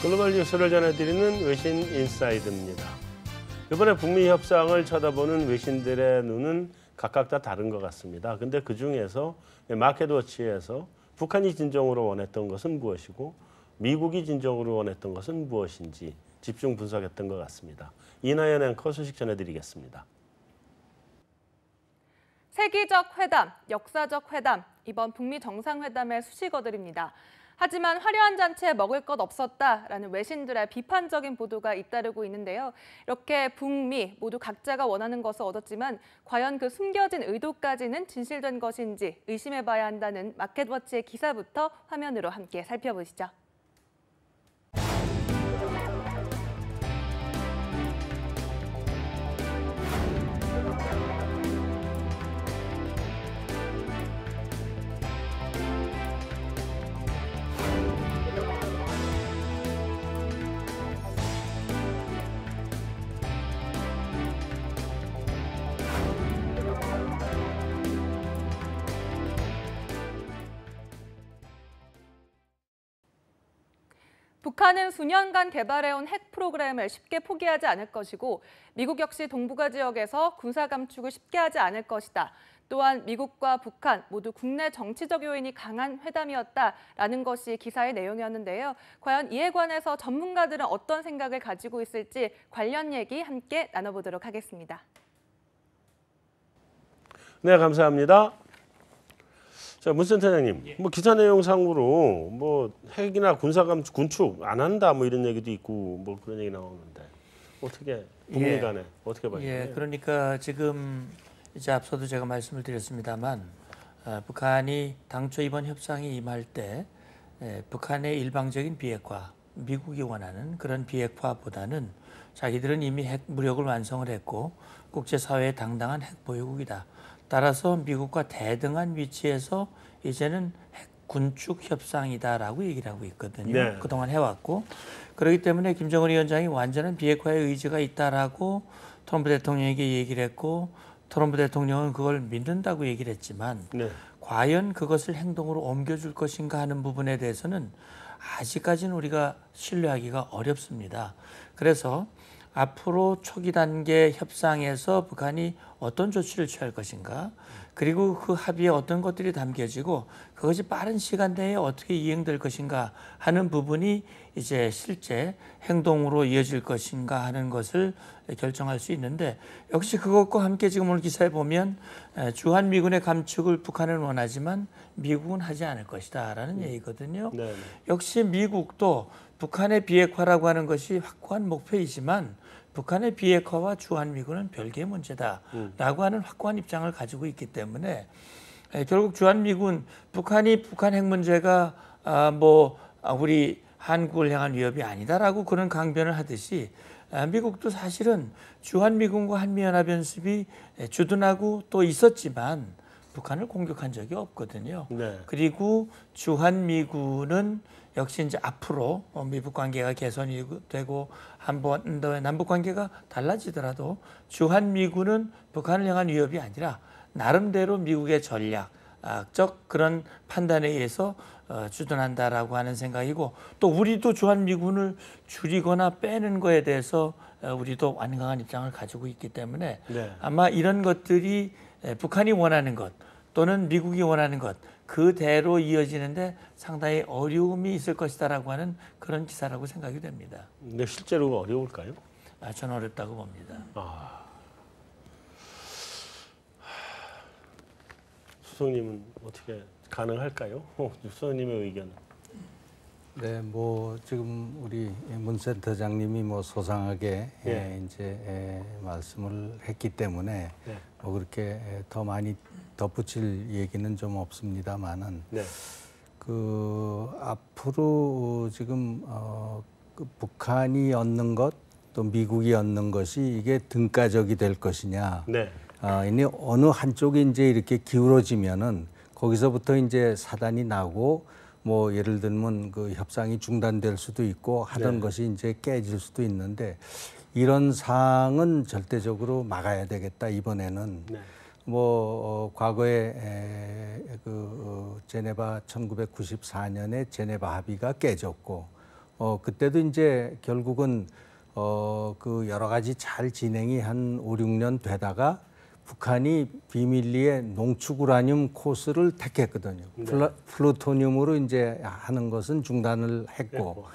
글로벌 뉴스를 전해드리는 외신 인사이드입니다. 이번에 북미 협상을 쳐다보는 외신들의 눈은 각각 다 다른 것 같습니다. 근데 그중에서 마켓워치에서 북한이 진정으로 원했던 것은 무엇이고 미국이 진정으로 원했던 것은 무엇인지 집중 분석했던 것 같습니다. 이나연 앵커 소식 전해드리겠습니다. 세기적 회담, 역사적 회담, 이번 북미 정상회담의 수식어들입니다. 하지만 화려한 잔치에 먹을 것 없었다라는 외신들의 비판적인 보도가 잇따르고 있는데요. 이렇게 북미 모두 각자가 원하는 것을 얻었지만 과연 그 숨겨진 의도까지는 진실된 것인지 의심해봐야 한다는 마켓워치의 기사부터 화면으로 함께 살펴보시죠. 북한은 수년간 개발해온 핵 프로그램을 쉽게 포기하지 않을 것이고 미국 역시 동북아 지역에서 군사 감축을 쉽게 하지 않을 것이다. 또한 미국과 북한 모두 국내 정치적 요인이 강한 회담이었다라는 것이 기사의 내용이었는데요. 과연 이에 관해서 전문가들은 어떤 생각을 가지고 있을지 관련 얘기 함께 나눠보도록 하겠습니다. 네, 감사합니다. 자, 문 센터장님, 뭐 기사 내용상으로 뭐 핵이나 군사감 군축 안 한다 뭐 이런 얘기도 있고 뭐 그런 얘기 나오는데 어떻게 북미 간에 어떻게 봐요? 그러니까 지금 이제 앞서도 제가 말씀을 드렸습니다만 북한이 당초 이번 협상에 임할 때 북한의 일방적인 비핵화, 미국이 원하는 그런 비핵화보다는 자기들은 이미 핵 무력을 완성을 했고 국제사회의 당당한 핵 보유국이다. 따라서 미국과 대등한 위치에서 이제는 핵 군축 협상이다라고 얘기를 하고 있거든요. 네. 그동안 해왔고 그렇기 때문에 김정은 위원장이 완전한 비핵화의 의지가 있다라고 트럼프 대통령에게 얘기를 했고 트럼프 대통령은 그걸 믿는다고 얘기를 했지만 네. 과연 그것을 행동으로 옮겨줄 것인가 하는 부분에 대해서는 아직까지는 우리가 신뢰하기가 어렵습니다. 그래서 앞으로 초기 단계 협상에서 북한이 어떤 조치를 취할 것인가, 그리고 그 합의에 어떤 것들이 담겨지고 그것이 빠른 시간 내에 어떻게 이행될 것인가 하는 부분이 이제 실제 행동으로 이어질 것인가 하는 것을 결정할 수 있는데, 역시 그것과 함께 지금 오늘 기사에 보면 주한미군의 감축을 북한은 원하지만 미국은 하지 않을 것이다 라는 얘기거든요. 네. 역시 미국도 북한의 비핵화라고 하는 것이 확고한 목표이지만 북한의 비핵화와 주한미군은 별개의 문제다라고 하는 확고한 입장을 가지고 있기 때문에 결국 주한미군, 북한이 북한 핵 문제가 우리 한국을 향한 위협이 아니다라고 그런 강변을 하듯이 미국도 사실은 주한미군과 한미연합연습이 주둔하고 또 있었지만 북한을 공격한 적이 없거든요. 네. 그리고 주한미군은 역시 이제 앞으로 미북 관계가 개선이 되고 한번 더 남북 관계가 달라지더라도 주한미군은 북한을 향한 위협이 아니라 나름대로 미국의 전략적 그런 판단에 의해서 주둔한다라고 하는 생각이고, 또 우리도 주한미군을 줄이거나 빼는 거에 대해서 우리도 완강한 입장을 가지고 있기 때문에 네. 아마 이런 것들이 북한이 원하는 것 또는 미국이 원하는 것 그대로 이어지는데 상당히 어려움이 있을 것이다라고 하는 그런 기사라고 생각이 됩니다. 근데 실제로 어려울까요? 저는 어렵다고 봅니다. 수석님은 어떻게 가능할까요? 수석님의 의견은? 네, 지금 우리 문 센터장님이 소상하게 이제 말씀을 했기 때문에 네. 그렇게 더 많이 덧붙일 얘기는 좀 없습니다만은 네. 앞으로 지금 그 북한이 얻는 것 또 미국이 얻는 것이 이게 등가적이 될 것이냐. 네. 이니 어느 한쪽이 이제 이렇게 기울어지면은 거기서부터 이제 사단이 나고 예를 들면 그 협상이 중단될 수도 있고 하던 것이 이제 깨질 수도 있는데 이런 상황은 절대적으로 막아야 되겠다 이번에는. 네. 과거에 제네바 1994년에 제네바 합의가 깨졌고 그때도 이제 결국은 그 여러 가지 잘 진행이 한 5, 6년 되다가 북한이 비밀리에 농축 우라늄 코스를 택했거든요. 네. 플루토늄으로 이제 하는 것은 중단을 했고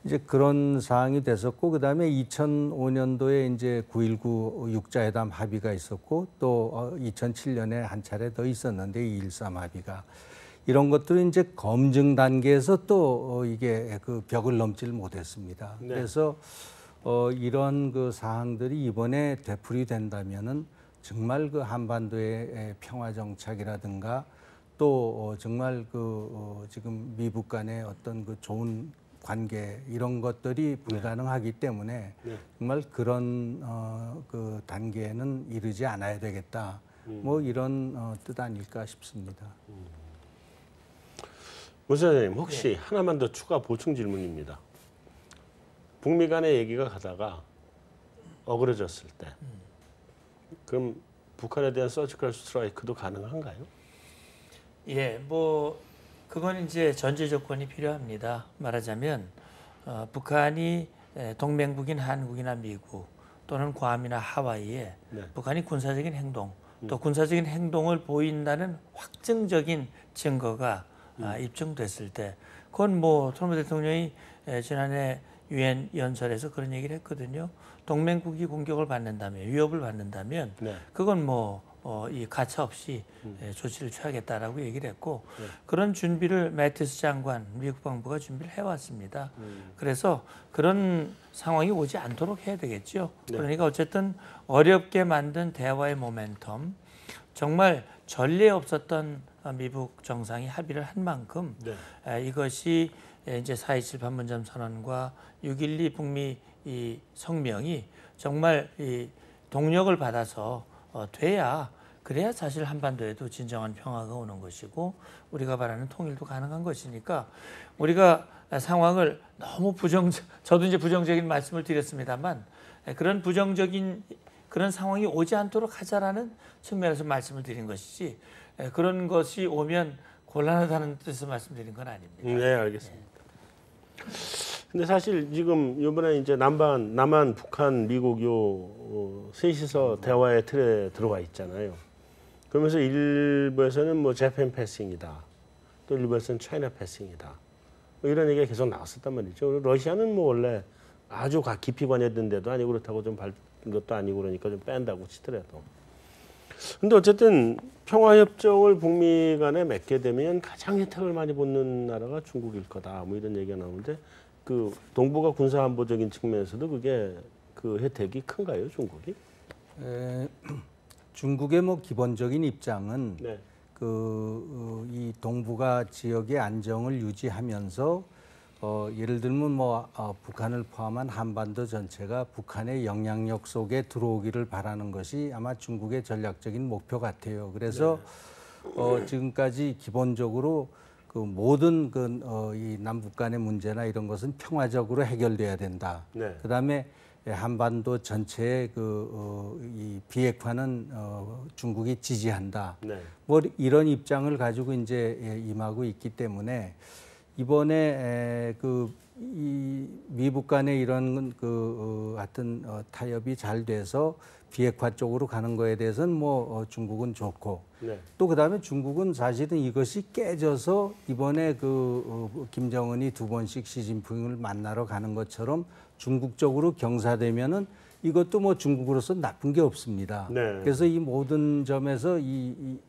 이제 그런 상황이 됐었고 그다음에 2005년도에 이제 9.19 육자회담 합의가 있었고 또 2007년에 한 차례 더 있었는데 2.13 합의가 이런 것들은 이제 검증 단계에서 또 이게 그 벽을 넘지를 못했습니다. 네. 그래서 이런 그 사항들이 이번에 되풀이된다면은 정말 그 한반도의 평화 정착이라든가 또 정말 그 지금 미북 간의 어떤 그 좋은 관계 이런 것들이 불가능하기 때문에 네. 정말 그런 그 단계에는 이르지 않아야 되겠다. 뭐 이런 뜻 아닐까 싶습니다. 문 선생님 혹시 하나만 더 추가 보충 질문입니다. 북미 간의 얘기가 가다가 어그러졌을 때 그럼 북한에 대한 서지컬 스트라이크도 가능한가요? 예, 뭐 그건 이제 전제 조건이 필요합니다. 말하자면 북한이 동맹국인 한국이나 미국 또는 괌이나 하와이에 네. 북한이 군사적인 행동 또 군사적인 행동을 보인다는 확증적인 증거가 입증됐을 때 그건 뭐 트럼프 대통령이 지난해 유엔 연설에서 그런 얘기를 했거든요. 동맹국이 공격을 받는다면 위협을 받는다면 네. 그건 뭐 이 가차 없이 조치를 취하겠다라고 얘기를 했고 네. 그런 준비를 매티스 장관 미국 국방부가 준비를 해왔습니다. 그래서 그런 상황이 오지 않도록 해야 되겠죠. 네. 그러니까 어쨌든 어렵게 만든 대화의 모멘텀 정말 전례 없었던 미북 정상이 합의를 한 만큼 네. 이것이 이제 4.27 판문점 선언과 6.12 북미 이 성명이 정말 이 동력을 받아서 그래야 사실 한반도에도 진정한 평화가 오는 것이고 우리가 바라는 통일도 가능한 것이니까 우리가 상황을 너무 저도 이제 부정적인 말씀을 드렸습니다만 그런 부정적인 그런 상황이 오지 않도록 하자라는 측면에서 말씀을 드린 것이지 그런 것이 오면 곤란하다는 뜻에서 말씀드린 건 아닙니다. 네, 알겠습니다. 근데 사실 지금 이번에 이제 남한, 북한, 미국 셋이서 대화의 틀에 들어와 있잖아요. 그러면서 일부에서는 뭐 재팬 패싱이다. 또 일부에서는 차이나 패싱이다. 뭐 이런 얘기가 계속 나왔었단 말이죠. 러시아는 뭐 원래 아주 깊이 관여된 데도 아니고 그렇다고 좀 것도 아니고 그러니까 좀 뺀다고 치더라도. 근데 어쨌든 평화협정을 북미 간에 맺게 되면 가장 혜택을 많이 보는 나라가 중국일 거다. 뭐 이런 얘기가 나오는데 그 동북아 군사안보적인 측면에서도 그게 그 혜택이 큰가요, 중국이? 중국의 뭐 기본적인 입장은 네. 이 동북아 지역의 안정을 유지하면서 예를 들면 뭐 북한을 포함한 한반도 전체가 북한의 영향력 속에 들어오기를 바라는 것이 아마 중국의 전략적인 목표 같아요. 그래서 지금까지 기본적으로 그 모든 이 남북 간의 문제나 이런 것은 평화적으로 해결돼야 된다. 네. 그다음에 한반도 전체의 이 비핵화는 중국이 지지한다. 네. 뭐 이런 입장을 가지고 이제 임하고 있기 때문에 이번에 이 미북 간의 이런 하여튼 타협이 잘 돼서 비핵화 쪽으로 가는 거에 대해서는 뭐 중국은 좋고 네. 또 그다음에 중국은 사실은 이것이 깨져서 이번에 김정은이 2번씩 시진핑을 만나러 가는 것처럼 중국 쪽으로 경사되면은 이것도 뭐 중국으로서 나쁜 게 없습니다. 네. 그래서 이 모든 점에서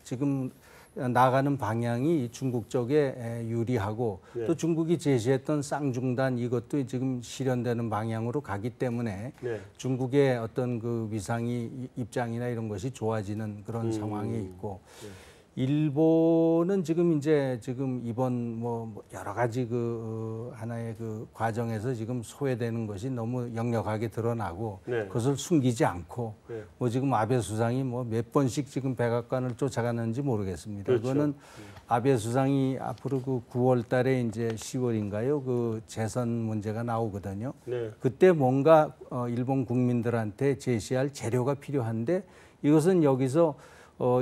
지금 나가는 방향이 중국 쪽에 유리하고 네. 또 중국이 제시했던 쌍중단 이것도 지금 실현되는 방향으로 가기 때문에 네. 중국의 어떤 그 위상이 입장이나 이런 것이 좋아지는 그런 상황이 있고 네. 일본은 지금 이번 뭐 여러 가지 하나의 과정에서 지금 소외되는 것이 너무 역력하게 드러나고 네. 그것을 숨기지 않고 네. 뭐 지금 아베 수상이 뭐 몇 번씩 지금 백악관을 쫓아갔는지 모르겠습니다. 그렇죠. 그거는 아베 수상이 앞으로 9월 달에 이제 10월인가요? 재선 문제가 나오거든요. 네. 그때 뭔가 일본 국민들한테 제시할 재료가 필요한데 이것은 여기서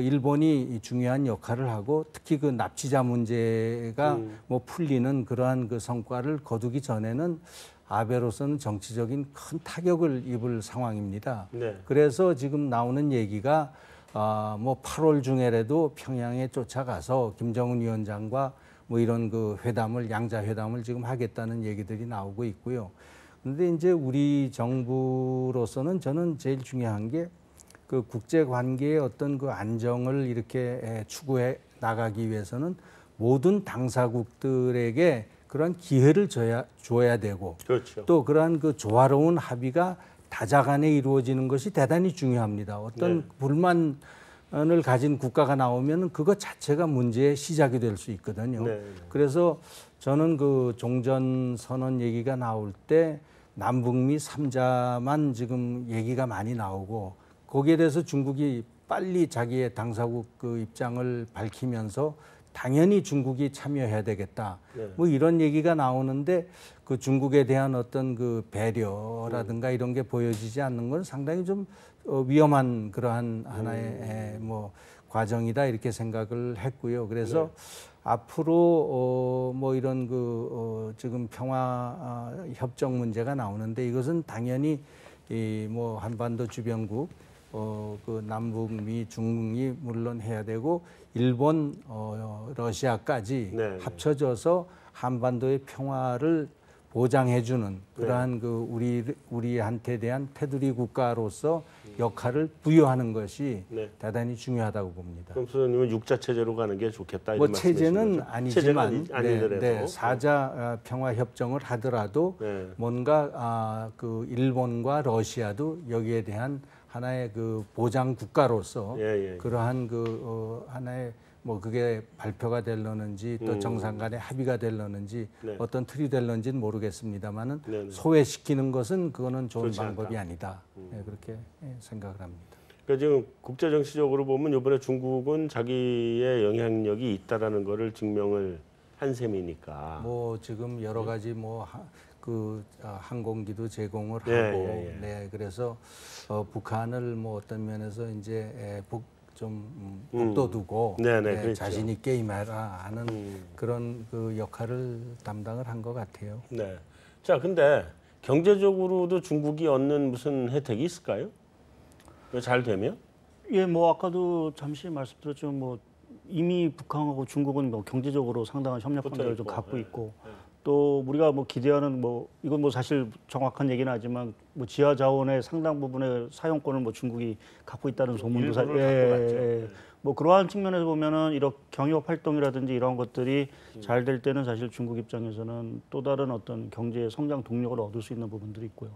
일본이 중요한 역할을 하고 특히 그 납치자 문제가 뭐 풀리는 그러한 그 성과를 거두기 전에는 아베로서는 정치적인 큰 타격을 입을 상황입니다. 네. 그래서 지금 나오는 얘기가 뭐 8월 중에라도 평양에 쫓아가서 김정은 위원장과 뭐 이런 그 회담을 양자 회담을 지금 하겠다는 얘기들이 나오고 있고요. 그런데 이제 우리 정부로서는 저는 제일 중요한 게 그 국제 관계의 어떤 그 안정을 이렇게 추구해 나가기 위해서는 모든 당사국들에게 그런 기회를 줘야 되고 그렇죠. 또 그러한 그 조화로운 합의가 다자간에 이루어지는 것이 대단히 중요합니다. 어떤 네. 불만을 가진 국가가 나오면 그것 자체가 문제의 시작이 될 수 있거든요. 네. 그래서 저는 그 종전 선언 얘기가 나올 때 남북미 3자만 지금 얘기가 많이 나오고 거기에 대해서 중국이 빨리 자기의 당사국 그 입장을 밝히면서 당연히 중국이 참여해야 되겠다. 네. 뭐 이런 얘기가 나오는데 그 중국에 대한 어떤 그 배려라든가 이런 게 보여지지 않는 건 상당히 좀 위험한 그러한 하나의 뭐 과정이다 이렇게 생각을 했고요. 그래서 앞으로 뭐 이런 그 지금 평화 협정 문제가 나오는데 이것은 당연히 이 뭐 한반도 주변국 그 남북미 중이 물론 해야 되고 일본 러시아까지 네. 합쳐져서 한반도의 평화를 보장해주는 그러한 그 우리한테 대한 테두리 국가로서 역할을 부여하는 것이 네. 대단히 중요하다고 봅니다. 그럼 선생님은 육자 체제로 가는 게 좋겠다 뭐 이런 체제는 말씀이신 거죠? 아니지만 체제가 아니더라도 네, 사자 평화 협정을 하더라도 네. 뭔가 그 일본과 러시아도 여기에 대한 하나의 그 보장 국가로서 예. 그러한 그 하나의 뭐 그게 발표가 될려는지 또 정상 간의 합의가 될려는지 네. 어떤 틀이 될런지는 모르겠습니다만은 네네. 소외시키는 것은 그거는 좋은 좋지 않다. 방법이 아니다. 네, 그렇게 생각을 합니다. 그러니까 지금 국제 정치적으로 보면 이번에 중국은 자기의 영향력이 있다라는 거를 증명을 한 셈이니까. 뭐 지금 여러 가지 뭐 항공기도 제공을 하고 예. 네 그래서 북한을 뭐 어떤 면에서 이제 북돋우고 네네, 그렇죠. 자신 있게 임하라 하는 그런 그 역할을 담당을 한 것 같아요. 네. 자, 근데 경제적으로도 중국이 얻는 무슨 혜택이 있을까요? 잘 되면? 예, 뭐 아까도 잠시 말씀드렸지만 뭐 이미 북한하고 중국은 뭐 경제적으로 상당한 협력 관계를 좀 갖고 있고 또 우리가 뭐 기대하는 뭐 이건 뭐 사실 정확한 얘기는 하지만 뭐 지하 자원의 상당 부분의 사용권을 뭐 중국이 갖고 있다는 소문도 일부를 갖고 갔죠. 뭐 그러한 측면에서 보면은 이런 경협 활동이라든지 이런 것들이 잘 될 때는 사실 중국 입장에서는 또 다른 어떤 경제 성장 동력을 얻을 수 있는 부분들이 있고요.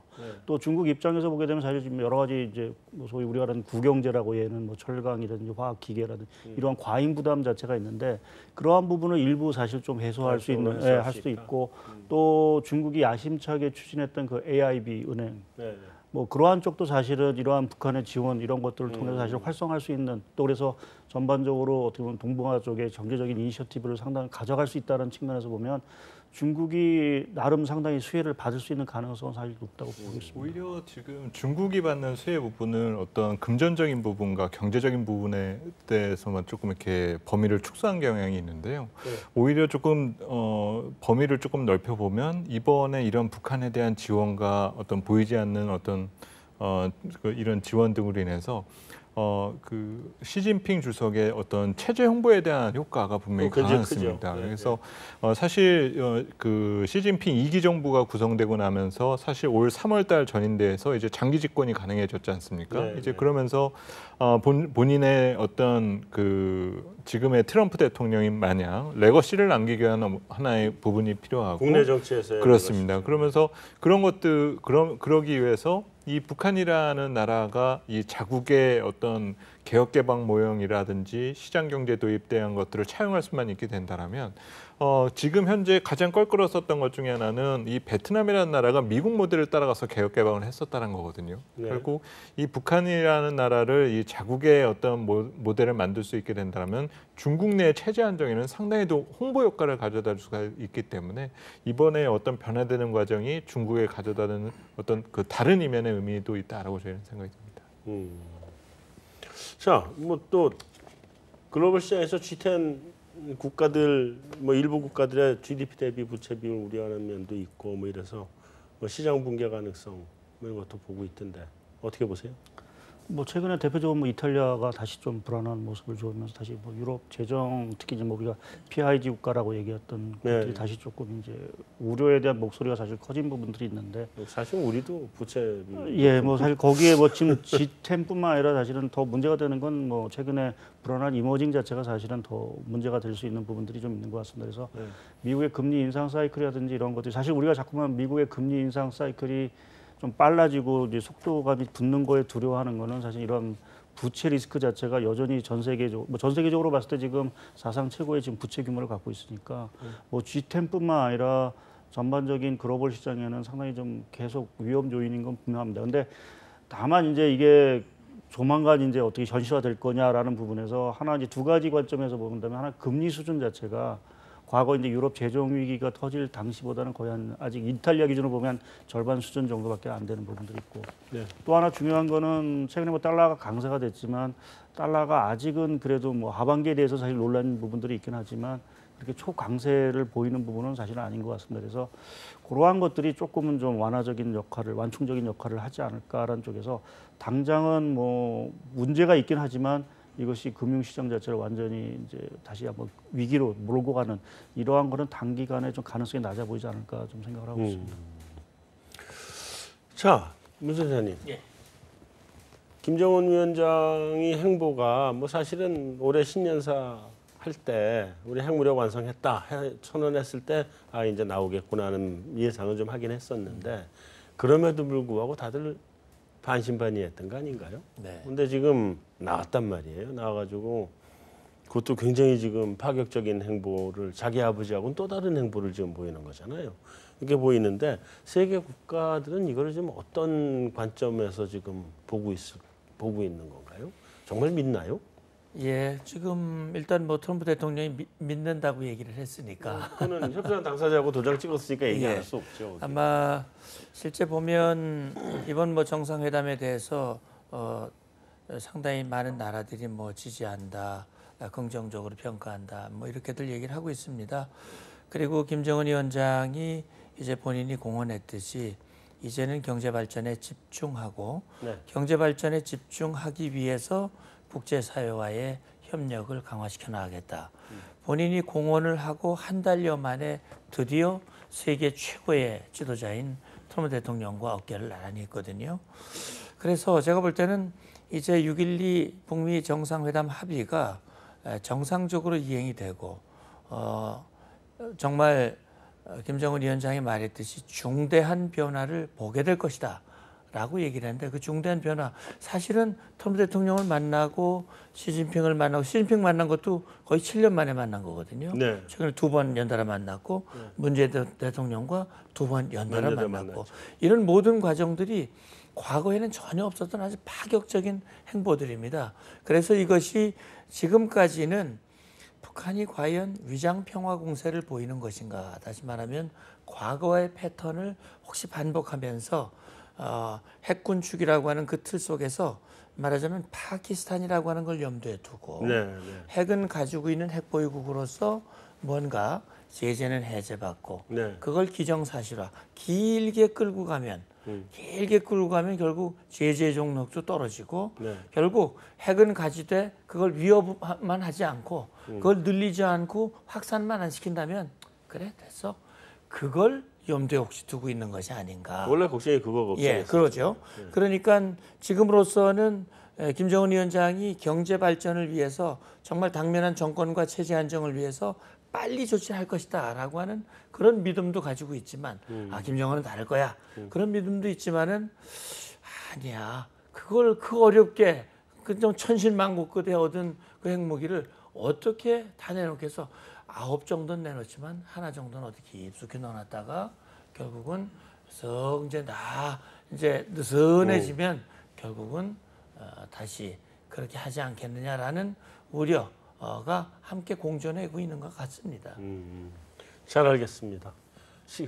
또 중국 입장에서 보게 되면 사실 지금 여러 가지 이제 뭐 소위 우리가 하는 구경제라고 얘는 뭐 철강이라든지 화학 기계라든지 이러한 과잉 부담 자체가 있는데 그러한 부분을 일부 사실 좀 해소할 수 있는 할 수도 있고 또 중국이 야심차게 추진했던 그 AIB 은행 뭐 그러한 쪽도 사실은 이러한 북한의 지원 이런 것들을 통해서 사실 활성화할 수 있는 또 그래서 전반적으로 어떻게 보면 동북아 쪽의 경제적인 이니셔티브를 상당히 가져갈 수 있다는 측면에서 보면 중국이 나름 상당히 수혜를 받을 수 있는 가능성은 사실 높다고 보고 있습니다. 오히려 지금 중국이 받는 수혜 부분은 어떤 금전적인 부분과 경제적인 부분에 대해서만 조금 이렇게 범위를 축소한 경향이 있는데요. 오히려 조금 범위를 조금 넓혀 보면 이번에 이런 북한에 대한 지원과 어떤 보이지 않는 어떤 이런 지원 등으로 인해서 그 시진핑 주석의 어떤 체제 홍보에 대한 효과가 분명히 강했습니다. 그래서 사실 그 시진핑 2기 정부가 구성되고 나면서 사실 올 3월달 전인대에서 이제 장기 집권이 가능해졌지 않습니까? 이제 그러면서 본인의 어떤 그 지금의 트럼프 대통령인 마냥 레거시를 남기기 위한 하나의 부분이 필요하고 국내 정치에서의 그렇습니다. 그러면서 그런 것들 그러기 위해서 이 북한이라는 나라가 이 자국의 어떤 개혁 개방 모형이라든지 시장 경제 도입에 대한 것들을 차용할 수만 있게 된다라면 지금 현재 가장 껄끄러웠었던 것 중에 하나는 이 베트남이라는 나라가 미국 모델을 따라가서 개혁 개방을 했었다는 거거든요. 결국 이 북한이라는 나라를 이 자국의 어떤 모델을 만들 수 있게 된다면 중국 내 체제 안정에는 상당히 더 홍보 효과를 가져다 줄 수가 있기 때문에 이번에 어떤 변화되는 과정이 중국에 가져다는 어떤 그 다른 이면의 의미도 있다라고 저희는 생각이 듭니다. 자, 뭐 또 글로벌 시장에서 G10 국가들 뭐 일부 국가들의 GDP 대비 부채 비율 우려하는 면도 있고 뭐 이래서 뭐 시장 붕괴 가능성 뭐 이런 것도 보고 있던데 어떻게 보세요? 뭐 최근에 대표적으로 뭐 이탈리아가 다시 좀 불안한 모습을 보이면서 다시 뭐 유럽 재정 특히 이제 뭐 우리가 PIG 국가라고 얘기했던 것들이 네. 다시 조금 이제 우려에 대한 목소리가 사실 커진 부분들이 있는데 사실 우리도 부채 예, 뭐 사실 거기에 뭐 지금 G10뿐만 아니라 사실은 더 문제가 되는 건 뭐 최근에 불안한 이머징 자체가 사실은 더 문제가 될 수 있는 부분들이 좀 있는 것 같습니다. 그래서 네. 미국의 금리 인상 사이클이라든지 이런 것들이 사실 우리가 자꾸만 미국의 금리 인상 사이클이 좀 빨라지고 이제 속도감이 붙는 거에 두려워하는 거는 사실 이런 부채 리스크 자체가 여전히 전 세계적으로 봤을 때 지금 사상 최고의 지금 부채 규모를 갖고 있으니까 뭐 G10뿐만 아니라 전반적인 글로벌 시장에는 상당히 좀 계속 위험 요인인 건 분명합니다. 근데 다만 이제 이게 조만간 이제 어떻게 현실화될 거냐라는 부분에서 하나 이제 두 가지 관점에서 본다면 하나 금리 수준 자체가 과거 이제 유럽 재정 위기가 터질 당시보다는 거의 아직 이탈리아 기준으로 보면 절반 수준 정도밖에 안 되는 부분들이 있고 네. 또 하나 중요한 거는 최근에 뭐 달러가 강세가 됐지만 달러가 아직은 그래도 뭐 하반기에 대해서 사실 논란 부분들이 있긴 하지만 그렇게 초강세를 보이는 부분은 사실은 아닌 것 같습니다. 그래서 그러한 것들이 조금은 좀 완충적인 역할을 하지 않을까라는 쪽에서 당장은 뭐 문제가 있긴 하지만 이것이 금융시장 자체를 완전히 이제 다시 한번 위기로 몰고 가는 이러한 거는 단기간에 좀 가능성이 낮아 보이지 않을까 좀 생각을 하고 있습니다. 자, 문 선생님. 예. 김정은 위원장이 행보가 뭐 사실은 올해 신년사 할 때 우리 핵무력 완성했다 선언했을 때 아 이제 나오겠구나 하는 예상을 좀 하긴 했었는데 그럼에도 불구하고 다들 반신반의했던 거 아닌가요? 네. 근데 지금 나왔단 말이에요. 나와가지고 그것도 굉장히 지금 파격적인 행보를 자기 아버지하고는 또 다른 행보를 지금 보이는 거잖아요. 이게 보이는데 세계 국가들은 이거를 지금 어떤 관점에서 지금 보고 있는 건가요? 정말 믿나요? 예, 지금 일단 뭐 트럼프 대통령이 믿는다고 얘기를 했으니까 그거는 협상 당사자하고 도장 찍었으니까 얘기할 예. 수 없죠. 아마 실제 보면 이번 뭐 정상회담에 대해서 상당히 많은 나라들이 뭐 지지한다, 긍정적으로 평가한다, 뭐 이렇게들 얘기를 하고 있습니다. 그리고 김정은 위원장이 이제 본인이 공언했듯이 이제는 경제 발전에 집중하고 네. 경제 발전에 집중하기 위해서 국제사회와의 협력을 강화시켜 나가겠다. 본인이 공언을 하고 한 달여 만에 드디어 세계 최고의 지도자인 트럼프 대통령과 어깨를 나란히 했거든요. 그래서 제가 볼 때는 이제 6.12 북미 정상회담 합의가 정상적으로 이행이 되고 정말 김정은 위원장이 말했듯이 중대한 변화를 보게 될 것이다. 라고 얘기를 했는데 그 중대한 변화 사실은 트럼프 대통령을 만나고 시진핑을 만나고 시진핑 만난 것도 거의 7년 만에 만난 거거든요. 네. 최근에 2번 연달아 만났고 문재인 대통령과 2번 연달아 만났고 만났죠. 이런 모든 과정들이 과거에는 전혀 없었던 아주 파격적인 행보들입니다. 그래서 이것이 지금까지는 북한이 과연 위장 평화 공세를 보이는 것인가 다시 말하면 과거의 패턴을 혹시 반복하면서 핵군 축이라고 하는 그 틀 속에서 말하자면 파키스탄이라고 하는 걸 염두에 두고 네. 핵은 가지고 있는 핵보유국으로서 뭔가 제재는 해제받고 네. 그걸 기정사실화 길게 끌고 가면 결국 제재 종목도 떨어지고 네. 결국 핵은 가지되 그걸 위협만 하지 않고 그걸 늘리지 않고 확산만 안 시킨다면 그래 됐어 그걸 염두에 혹시 두고 있는 것이 아닌가. 원래 걱정이 그거 걱정이었어요. 예, 그러죠. 그러니까 지금으로서는 김정은 위원장이 경제 발전을 위해서 정말 당면한 정권과 체제 안정을 위해서 빨리 조치할 것이다라고 하는 그런 믿음도 가지고 있지만 김정은은 다를 거야. 그런 믿음도 있지만은 아니야. 그걸 그 어렵게 그 좀 천신만고 끝에 얻은 그 핵무기를 어떻게 다 내놓겠어? 9 정도는 내놓지만 하나 정도는 어떻게 깊숙이 넣어놨다가 결국은 썩 이제 느슨해지면 결국은 다시 그렇게 하지 않겠느냐라는 우려가 함께 공존하고 있는 것 같습니다. 잘 알겠습니다.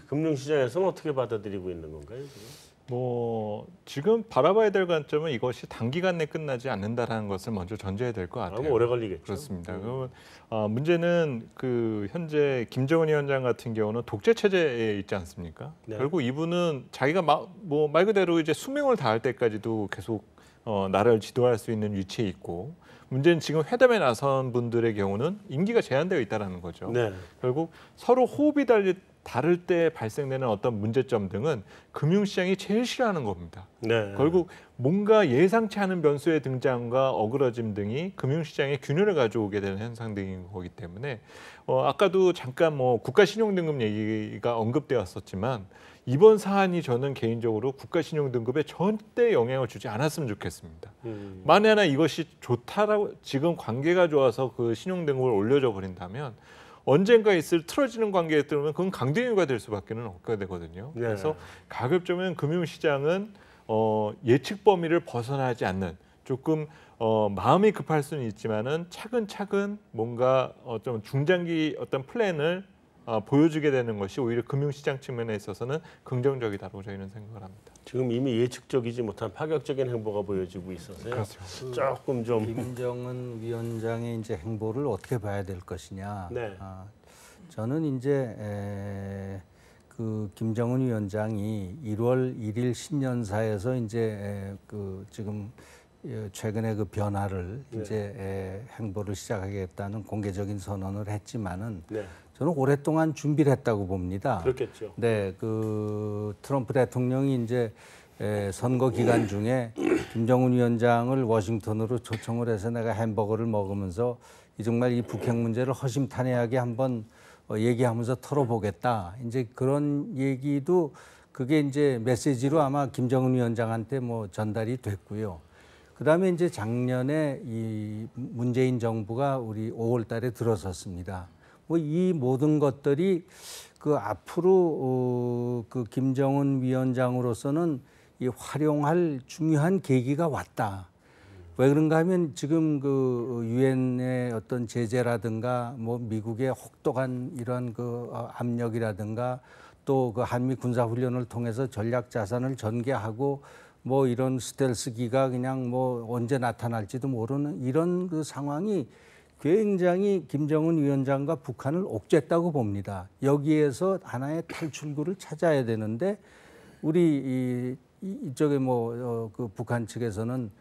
금융시장에서는 어떻게 받아들이고 있는 건가요? 지금? 뭐 지금 바라봐야 될 관점은 이것이 단기간 내에 끝나지 않는다라는 것을 먼저 전제해야 될 것 같아요. 너무 오래 걸리겠죠. 그렇습니다. 그러면 문제는 그 현재 김정은 위원장 같은 경우는 독재 체제에 있지 않습니까? 네. 결국 이분은 자기가 뭐 말 그대로 이제 수명을 다할 때까지도 계속 나라를 지도할 수 있는 위치에 있고, 문제는 지금 회담에 나선 분들의 경우는 임기가 제한되어 있다는 거죠. 네. 결국 서로 호흡이 다를 때 발생되는 어떤 문제점 등은 금융시장이 제일 싫어하는 겁니다. 네. 결국 뭔가 예상치 않은 변수의 등장과 어그러짐 등이 금융시장에 균열을 가져오게 되는 현상 등인 거기 때문에 아까도 잠깐 뭐 국가신용등급 얘기가 언급되었었지만 이번 사안이 저는 개인적으로 국가신용등급에 절대 영향을 주지 않았으면 좋겠습니다. 만에 하나 이것이 좋다라고 지금 관계가 좋아서 그 신용등급을 올려줘 버린다면 언젠가 있을 틀어지는 관계에 들으면 그건 강등유가 될 수밖에는 없게 되거든요. 네. 그래서 가급적이면 금융시장은 예측 범위를 벗어나지 않는, 조금 마음이 급할 수는 있지만은 차근차근 뭔가 좀 중장기 어떤 플랜을 보여주게 되는 것이 오히려 금융시장 측면에 있어서는 긍정적이다고 저희는 생각을 합니다. 지금 이미 예측적이지 못한 파격적인 행보가 보여지고 있어서요. 그렇죠. 조금 좀 김정은 위원장의 이제 행보를 어떻게 봐야 될 것이냐. 네. 저는 이제 그 김정은 위원장이 1월 1일 신년사에서 이제 그 지금 최근에 그 변화를 네. 이제 행보를 시작하겠다는 공개적인 선언을 했지만은 네. 저는 오랫동안 준비를 했다고 봅니다. 그렇겠죠. 네, 그 트럼프 대통령이 이제 선거 기간 중에 김정은 위원장을 워싱턴으로 초청을 해서 내가 햄버거를 먹으면서 정말 이 북핵 문제를 허심탄회하게 한번 얘기하면서 털어보겠다. 이제 그런 얘기도 그게 이제 메시지로 아마 김정은 위원장한테 뭐 전달이 됐고요. 그다음에 이제 작년에 이 문재인 정부가 우리 5월달에 들어섰습니다. 뭐 이 모든 것들이 그 앞으로 그 김정은 위원장으로서는 이 활용할 중요한 계기가 왔다. 왜 그런가 하면 지금 그 유엔의 어떤 제재라든가 뭐 미국의 혹독한 이런 그 압력이라든가 또 그 한미 군사 훈련을 통해서 전략 자산을 전개하고 뭐 이런 스텔스기가 그냥 뭐 언제 나타날지도 모르는 이런 그 상황이 굉장히 김정은 위원장과 북한을 옥죄했다고 봅니다. 여기에서 하나의 탈출구를 찾아야 되는데 우리 이쪽에 뭐 그 북한 측에서는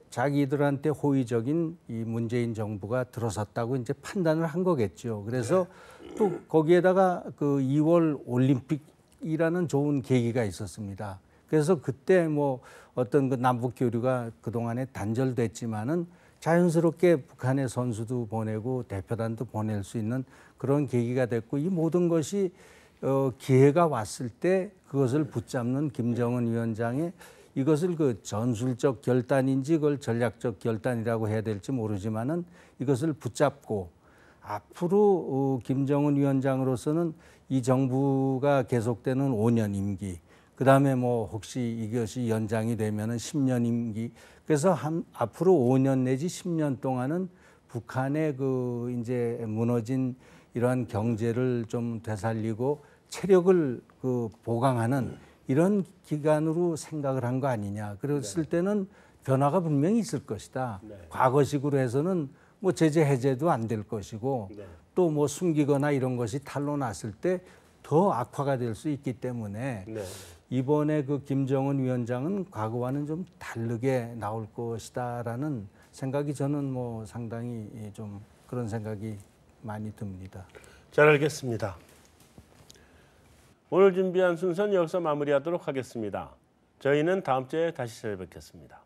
자기들한테 호의적인 이 문재인 정부가 들어섰다고 이제 판단을 한 거겠죠. 그래서 또 거기에다가 그 2월 올림픽이라는 좋은 계기가 있었습니다. 그래서 그때 뭐 어떤 그 남북 교류가 그동안에 단절됐지만은 자연스럽게 북한의 선수도 보내고 대표단도 보낼 수 있는 그런 계기가 됐고 이 모든 것이 기회가 왔을 때 그것을 붙잡는 김정은 위원장의 이것을 그 전술적 결단인지 그걸 전략적 결단이라고 해야 될지 모르지만은 이것을 붙잡고 앞으로 김정은 위원장으로서는 이 정부가 계속되는 5년 임기 그다음에 뭐 혹시 이것이 연장이 되면은 10년 임기 그래서 앞으로 5년 내지 10년 동안은 북한의 그 이제 무너진 이러한 경제를 좀 되살리고 체력을 그 보강하는 이런 기간으로 생각을 한 거 아니냐. 그랬을 때는 변화가 분명히 있을 것이다. 네. 과거식으로 해서는 뭐 제재 해제도 안 될 것이고 네. 또 뭐 숨기거나 이런 것이 탄로 났을 때 더 악화가 될 수 있기 때문에 네. 이번에 그 김정은 위원장은 과거와는 좀 다르게 나올 것이다라는 생각이 저는 뭐 상당히 좀 그런 생각이 많이 듭니다. 잘 알겠습니다. 오늘 준비한 순서는 여기서 마무리하도록 하겠습니다. 저희는 다음 주에 다시 찾아뵙겠습니다.